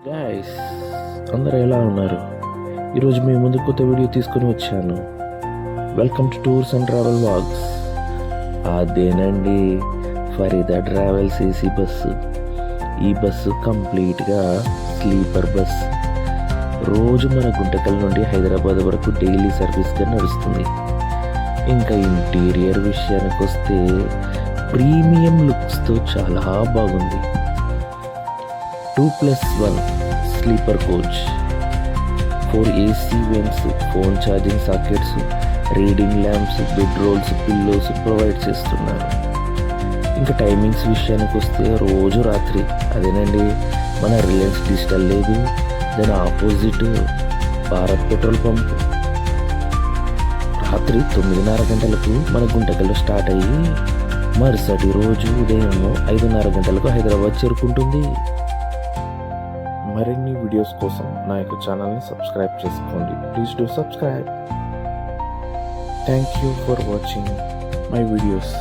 Guys, అందరూ ఎలా ఉన్నారు? ఈరోజు మీ ముందు కొత్త వీడియో తీసుకొని వచ్చాను. Welcome to tours and travel vlogs. అదేనండి, ఫరీదా ట్రావెల్స్ ఏసీ బస్సు. ఈ బస్సు కంప్లీట్గా స్లీపర్ బస్. రోజు మన గుంటకల్ నుండి హైదరాబాద్ వరకు డైలీ సర్వీస్గా నడుస్తుంది. ఇంకా ఇంటీరియర్ విషయానికి వస్తే ప్రీమియం లుక్స్తో చాలా బాగుంది. 2+1 sleeper coach, 4 AC vents, phone charging sockets, reading lamps, bed rolls, pillows provide చేస్తున్నారు. ఇంకా టైమింగ్స్ విషయానికి వస్తే రోజు రాత్రి, అదేనండి మన రిలయన్స్ డిజిటల్ లేదు, దాని ఆపోజిట్ భారత్ పెట్రోల్ పంప్, రాత్రి 9:30 గంటలకు మన గుంటకల్లో స్టార్ట్ అయ్యి మరుసటి రోజు ఉదయం 5:30 గంటలకు హైదరాబాద్ చేరుకుంటుంది. మరిన్ని వీడియోస్ కోసం నా యొక్క ఛానల్ని సబ్స్క్రైబ్ చేసుకోండి. Please do subscribe. Thank you for watching my videos.